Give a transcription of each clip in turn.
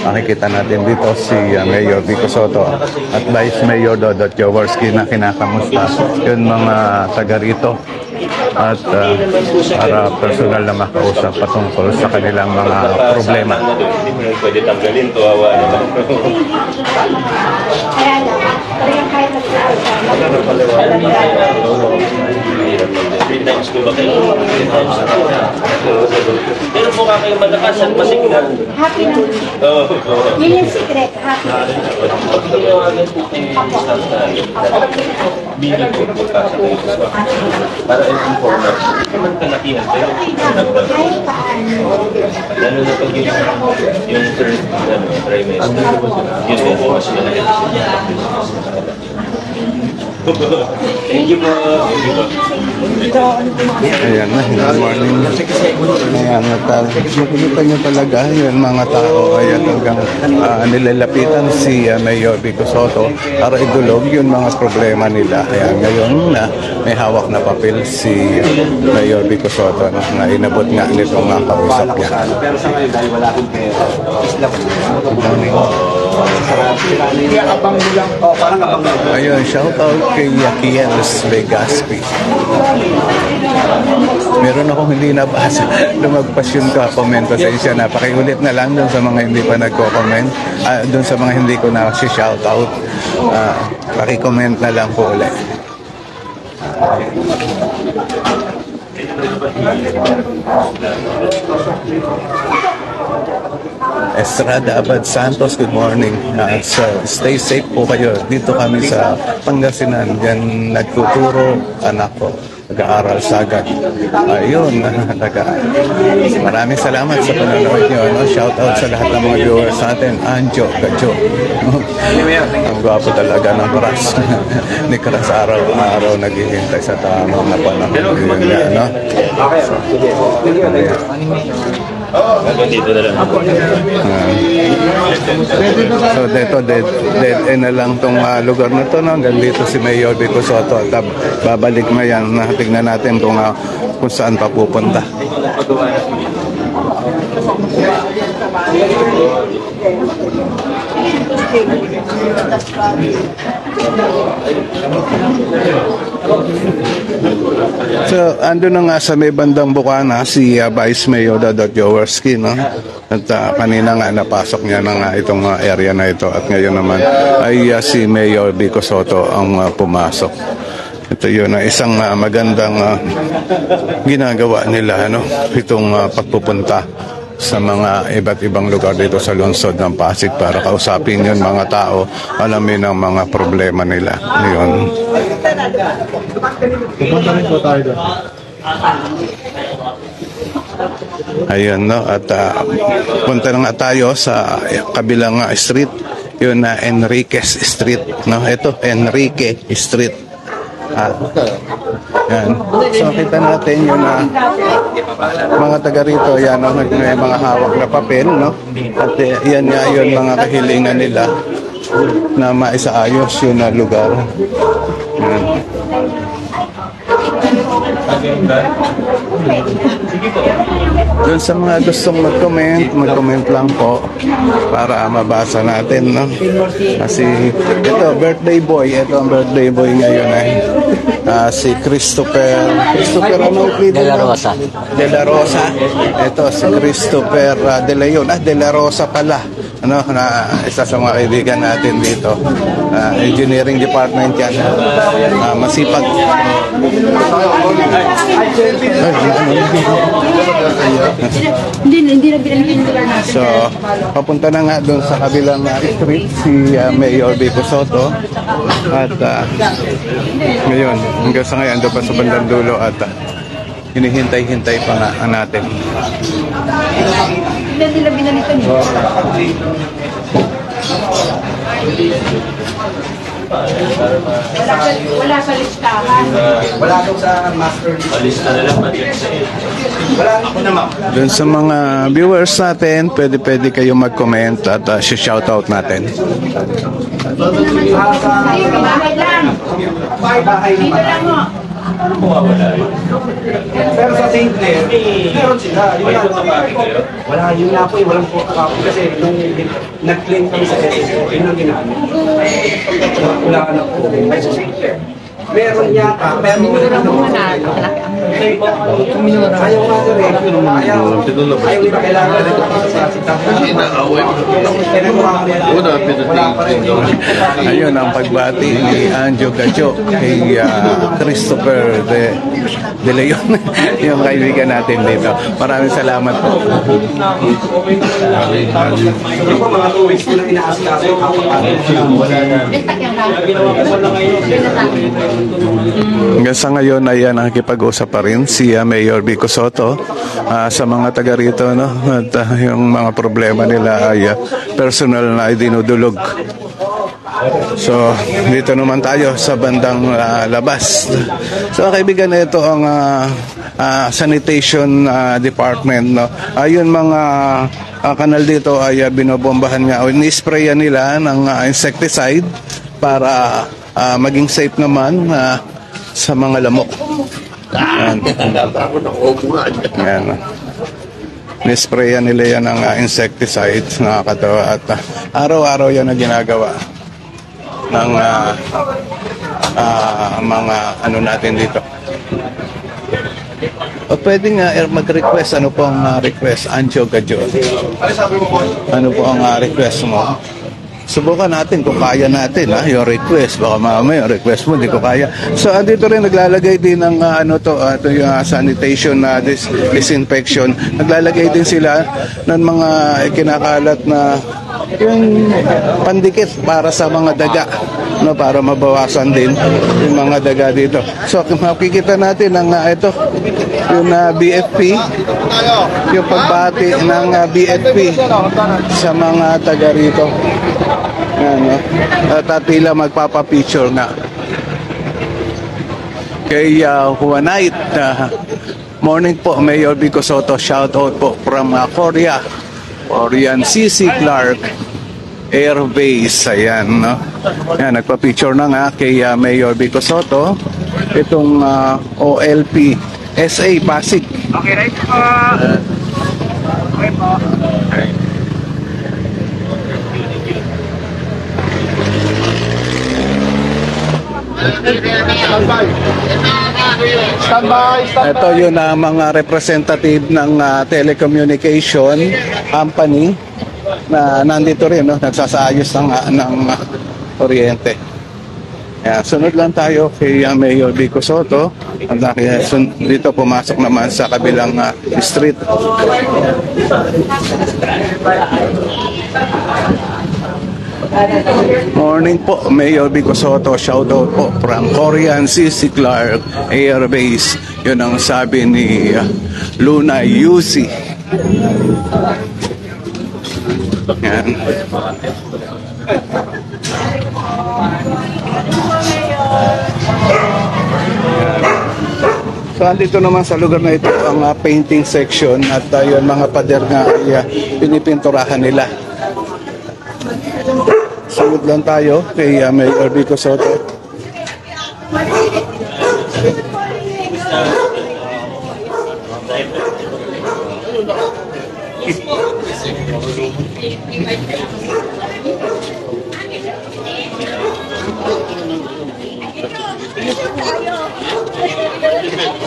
makikita natin dito si Mayor Vico Sotto at Vice Mayor Dodot Jaworski na kinakamusta yun mga taga rito at para personal na makausap patungkol sa kanilang mga problema. Hindi mo pwede tanggalin, tuwawa naman. Pero mukha kayo malakas at masignan. Happy na. Yun yung secret. Happy. Bilang ko magkasa kayo para informal. Naman kalakihan kayo. Lalo na pag yung third trimester. Yun po mas malaki. Thank you po. Ayan na, good morning. Ayan na makikita nyo talaga yung mga tao ay talagang nilalapitan si Mayor Vico Sotto para idulog yung mga problema nila. Ayan, ngayon na may hawak na papel si Mayor Vico Sotto na inabot nga nito nga kausap niya. Pero sa ngayon dahil wala akong pera, isla po. Parang abang lang. Ayun, shout out kay Yakiels Vegaspi. Meron akong hindi nabasa. Lumagpas yung comment ko sa isya. Napakiulit na lang dun sa mga hindi pa nagko-comment. Dun sa mga hindi ko na shout out. Paki-comment na lang po ulit. Estrada Abad Santos, good morning. So, stay safe po kayo. Dito kami sa Pangasinan. Diyan nagtuturo anak ko. Nag-aaral sagad. Ayun, maraming salamat sa panonood nyo. Shout out sa lahat ng mga viewers natin. Anjo, Gajo. Ang gwapo talaga ng Kras. Ni Kras araw-araw naghihintay sa tamang na panahon. No? Dito na lang. So dito dead end na lang tong lugar na to, no? Hanggang dito si Mayor Vico Sotto at babalik na yan. Tignan natin kung saan pa pupunta. So, ando na nga sa may bandang Bukana si Vice Mayor Dodot Jaworski, no? At kanina nga napasok niya na nga itong area na ito at ngayon naman ay si Mayor Vico Sotto ang pumasok. Ito yun, isang magandang ginagawa nila, no? Itong pagpupunta sa mga iba't ibang lugar dito sa lungsod ng Pasig para kausapin yun mga tao, alamin ang mga problema nila. Yun. Ayun, no? At punta na nga tayo sa kabilang street, yun na Enriquez Street, no? Ito, Enrique Street. Yan. So kita natin yung mga taga rito, yan, no? May mga hawak na papel, no? At yan nga yun mga kahilingan nila na maisaayos yun na lugar. Yan. Doon sa mga gustong mag-comment lang po para mabasa natin, no? Kasi ito, birthday boy, ito ang birthday boy ngayon ay si Christopher De La Rosa. De La Rosa. Ito si Christopher De Leon. De La Rosa pala. Ano, na isa sa mga kaibigan natin dito. Engineering department yan. Masipag. Hindi na binalikin natin. So, papunta na nga doon sa kabilang street si Mayor Vico Sotto. At ngayon, hanggang sa ngayon, doon pa sa bandang dulo at hinihintay-hintay pa nga natin. Hindi nila binalikan yun. Wala sa listahan. Wala daw sa master list. Lista na lang, pati sa iyo. Wala ako na, ma'am. Doon sa mga viewers natin, pwede kayo mag-comment at shoutout natin. Bahay lang. Bahay Dito lang mo. Mawawala yun. Pero sa St. Clair, meron sila. Yung May nga, photocopy kayo? wala, yun nga po eh, walang photocopy kasi nung nag-claim kami sa SSO, yun ang ginamit. Wala na po. Ay, sa St. Clair. Meron yata, pero ayaw nga na rin. Ayaw nila kailangan rin sa wala pa rin. Ayun ang pagbati ni Anjo Gadjo kay Christopher De Leon, yung kaibigan natin dito. Maraming salamat po. Ano po, mga 2 weeks ko na inaasikaso yung Hanggang sa ngayon ay nakikipag-usap pa rin si Mayor Vico Soto sa mga taga rito, no? At yung mga problema nila ay personal na dinudulog. So, dito naman tayo sa bandang labas. So, kaibigan, ito ang sanitation department, no? Ayun, mga kanal dito ay binobombahan nga o ni-sprayan nila ng insecticide para maging safe naman sa mga lamok. Yan. Yan. Nisprayan nila yan ng insecticide, nakakatawa, at araw-araw yan na ginagawa ng mga ano natin dito. O pwede nga mag-request. Ano po ang request, Anjo Gadjo? Ano po ang request mo? Subukan natin kung kaya natin yung request. Baka mamaya yung request mo hindi ko kaya. So andito rin naglalagay din ng ito yung sanitation disinfection. Naglalagay din sila ng mga kinakalat na yung pandikit para sa mga daga, no, para mabawasan din yung mga daga dito. So makikita natin ang ito yung BFP, yung pagbati ng BFP sa mga taga rito. Ano, at tila magpapapicture na kay Juanite. Morning po, Mayor Vico Soto. Shout out po from Korean CC Clark Air Base. Ayan, no? Ayan, nagpa-picture na nga kay Mayor Vico Soto itong OLP SA Pasig. Okay, right po. Okay po. Ito yun mga representative ng telecommunication company na nandito rin, no? Nagsasayos ng kuryente. Sunod lang tayo kay Mayor Vico Soto. Dito pumasok naman sa kabilang street. Morning po, Mayor Vico Soto. Shoutout po from Korean CC Clark Air Base. Yun ang sabi ni Luna Yusi. Yan. So andito naman sa lugar na ito ang painting section at yun mga pader nga ay pinipinturahan nila. Sunod lang tayo kay Mayor Vico Soto.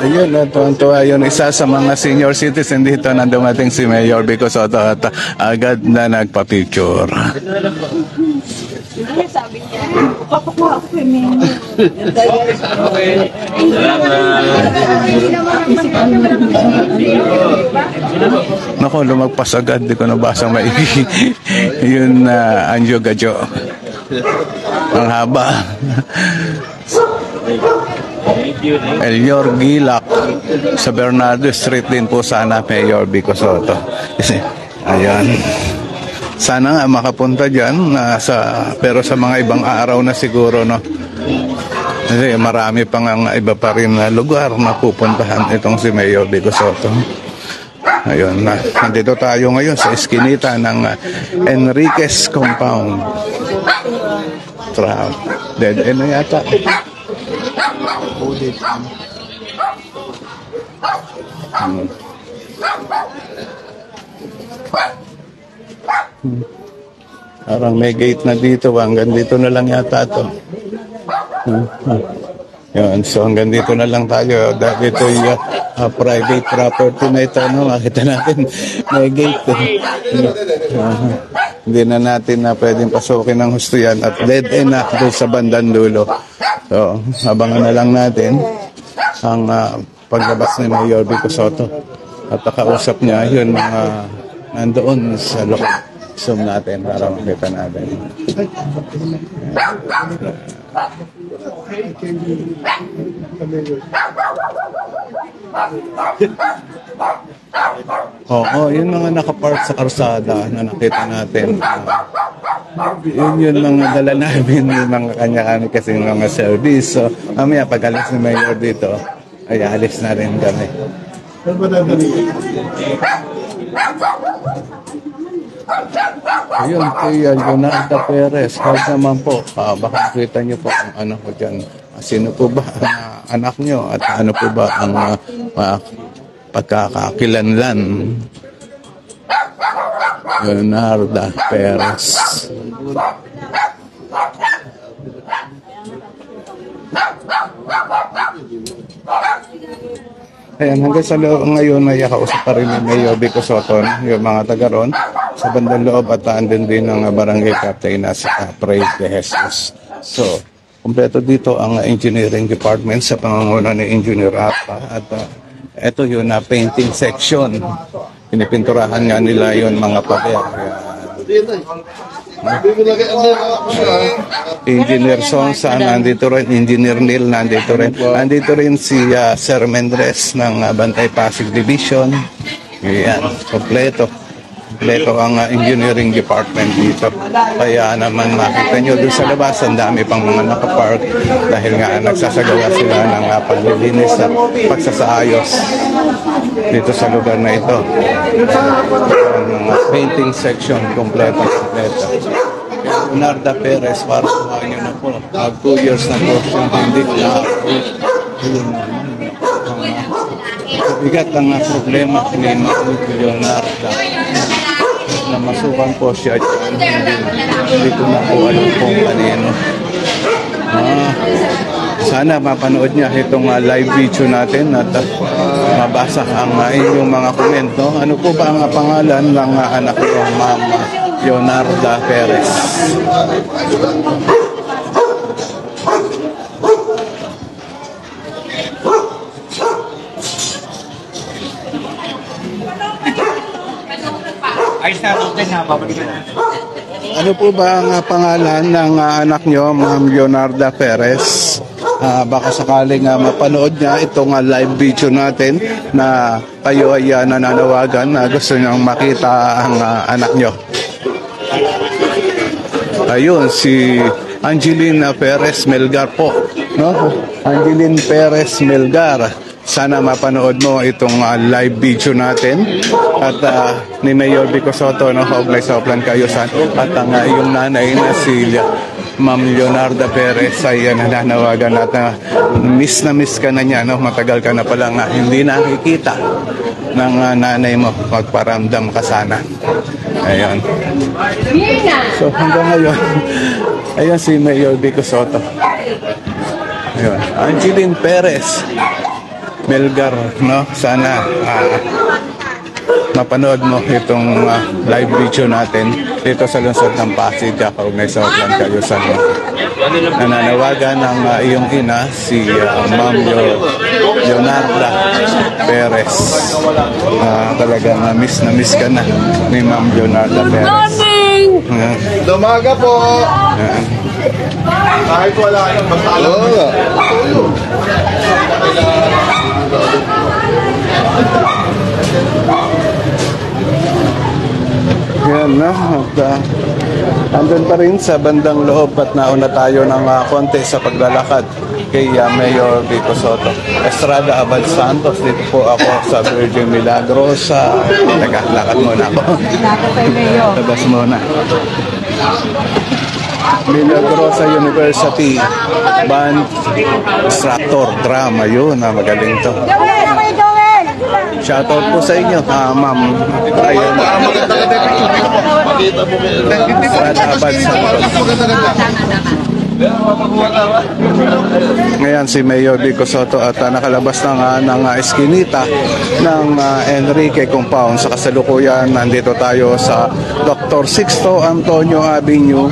Ayun, tuwan-tuwa yun. Isa sa mga senior citizen dito na dumating si Mayor Vico Soto at agad na nagpa-picture. Sabi niya, papakuha ko kami. Naku, lumagpas agad. Di ko nabasa maigi. Yun Anjo Gadjo. Ang haba. Elior Gilak sa Bernardo Street din po sana Mayor Vico Soto. Ayan. Sana nga makapunta dyan pero sa mga ibang araw na siguro, no? Kasi marami pang iba pa rin na lugar na pupuntahan itong si Mayor Vico Soto. Ayun, nandito tayo ngayon sa eskinita ng Enriquez Compound. Dead end na yata. Ulit. Parang may gate na dito. Hanggang dito na lang yata ito. Yun, so hanggang dito na lang tayo. Dahil ito yung private property na ito. No? Makita natin may gate. Hindi na natin na pwedeng pasukin ng husto yan. At dead end na doon sa bandang dulo. So, abangan na lang natin ang paglabas ni Mayor Vico Sotto. At nakausap niya yun mga nandoon sa loob. Zoom natin para makita natin. Oo, yun mga nakapark sa karsada na nakita natin. Yun mga dala namin yung mga kanya-kanya kasi mga service. So, mamaya pag alis ni Mayor dito, ay alis na rin kami. Ayun, kay Leonardo Perez. Kahit naman po, baka nakita niyo po ang ano ko dyan. Sino po ba ang anak niyo at ano po ba ang pagkakakilanlan? Leonardo Perez. Ayan, hanggang sa ngayon ay kausap pa rin ni Mayor Vico Sotto yung mga taga ron sa bandang loob at andin din ng barangay captain na si Praise de Jesus. So, kumpleto dito ang engineering department sa pangunguna ni Engineer Apa at ito yun na painting section. Pinipinturahan nga nila yun mga pader. Engineer Sonsa nandito rin, Engineer Neil nandito rin. Nandito rin si Sir Mendres ng Bantay Pasig Division. Yan, kompleto. Kompleto ang engineering department dito. Kaya naman makita nyo doon sa labas, ang dami pang mga nakapark dahil nga nagsasagawa sila ng paglilinis at pagsasaayos dito sa lugar na ito. Ang painting section, kompleto. Leonardo Perez, para kumain nyo na po. 2 years na po siyang hindi na bigat ang problema ni Leonardo na masukan po siya dyan. Hindi ko na po alam kung kanino. Sana mapanood niya itong live video natin at mabasa ang inyong mga komento. Ano po ba ang pangalan ng anak ko, Ma'am Leonardo Perez? Ano po ba ang pangalan ng anak nyo, Ma'am Leonardo Perez? Baka sakaling mapanood niya itong live video natin na kayo ay nananawagan na gusto niyang makita ang anak nyo. Ayun, si Angeline Perez Melgar po. No? Angeline Perez Melgar. Sana mapanood mo itong live video natin at ni Mayor Vico Sotto, no, kaugnay sa Oplan Cayusan at ang iyong nanay na si Ma'am Leonardo Perez ay nananawagan at miss na miss ka na niya, no? Matagal ka na palang hindi nakikita ng nanay mo, magparamdam ka sana. Ayun. So hanggang ngayon ayun si Mayor Vico Sotto. Ayun, Angeline Perez Melgar, no? Sana mapanood mo itong live video natin dito sa lungsod ng Pasig, kaugnay sa Oplan Cayusan. Nananawagan ng iyong ina, si Ma'am Leonardo Perez. Talagang miss na miss ka na ni Ma'am Leonardo Perez. Dumaga po! Kahit wala yung basta yan na. At andun pa rin sa bandang loob at nauna tayo ng konti sa paglalakad kay Mayor Vico Sotto. Estrada Abad Santos, dito po ako sa Virgin Milagros. Lakad muna ako. Labas muna. Milagrosa University Band Instructor Drama. Yun, magaling to. Shoutout po sa inyo, ma'am. Ayun. Makita mo kayo. Ngayon si Mayor Vico Soto at nakalabas na nga ng eskinita ng Enrique Compound. Sa kasalukuyan, nandito tayo sa Dr. Sixto Antonio Avenue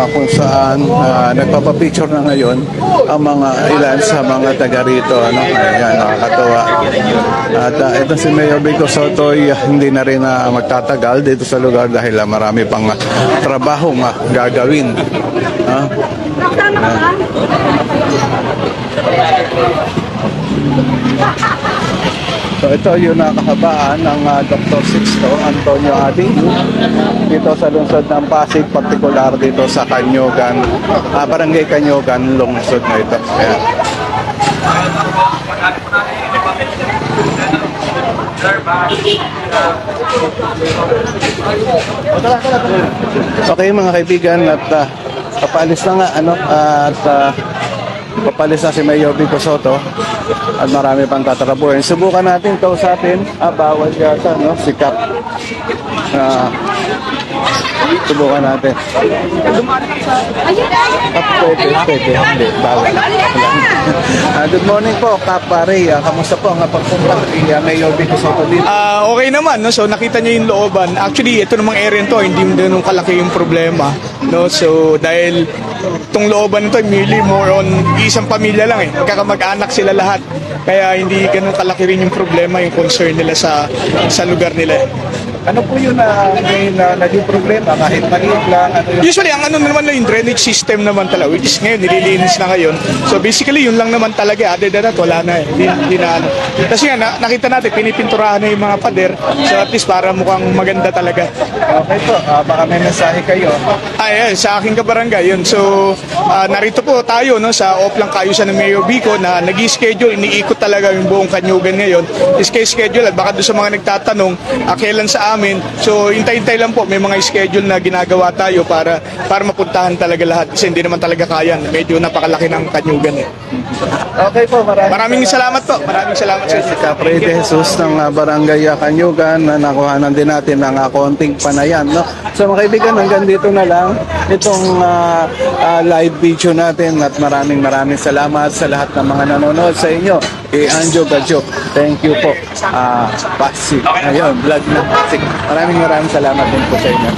kung saan nagpapapicture na ngayon ang mga ilan sa mga taga rito. Ayan, nakakatawa. At ito si Mayor Vico Soto hindi na rin magtatagal dito sa lugar dahil marami pang trabahong gagawin. So ito yung nakahabaan ng Dr. Sixto Antonio Avenue dito sa lungsod ng Pasig, partikular dito sa Canyogan, Barangay Canyogan, lungsod na ito. Ayan. Okay mga kaibigan, at papalis na nga papalis na si Mayor Vico Soto at marami pang tatrabuhin. Subukan natin kausapin. Bawal yata, no? Sikap. Subukan natin. Pwede. Hindi, bawal. Good morning po, Kap Ray. Kamusta po ang pagpunta ni Mayor Vico Soto dito? Okay naman, no? So nakita niyo yung looban. Actually, ito namang area to, hindi ganun kalaki yung problema, no? So dahil itong looban nito, really more on isang pamilya lang eh. Magkakamag-anak sila lahat. Kaya hindi ganun kalaki rin yung problema, yung concern nila sa lugar nila. Ano po yun naging problema? Kahit maliit lang? Usually, ang ano naman na yung drainage system naman talaga, which is ngayon, nililinis na ngayon. So basically, yun lang naman talaga. Other than that, wala na eh. Hindi na ano. Kasi nga, nakita natin, pinipinturahan na yung mga pader. So at least para mukhang maganda talaga. Okay po, baka may mensahe kayo. Ayan, sa aking kabarangay yun. So, narito po tayo no, sa Oplang Kayusan ng Mayor Vico na nag-schedule, iniikot talaga yung buong Kanyugan ngayon. Schedule at baka doon sa mga nagtatanong, kailan sa amin. So, hintay-hintay lang po, may mga schedule na ginagawa tayo para mapuntahan talaga lahat. Kasi hindi naman talaga kaya. Medyo napakalaki ng Kanyugan eh. Okay po, Maraming salamat po. Maraming salamat sa inyo. Kapre de Jesus ng Barangay Kanyugan na nakuhanan din natin ng konting panayan. No? So mga kaibigan, hanggang dito na lang itong live video natin at maraming salamat sa lahat ng mga nanonood sa inyo. Kay Anjo Gadjo, thank you po. Pasig. Ayun, vlog na Pasig. Maraming salamat din po sa inyo.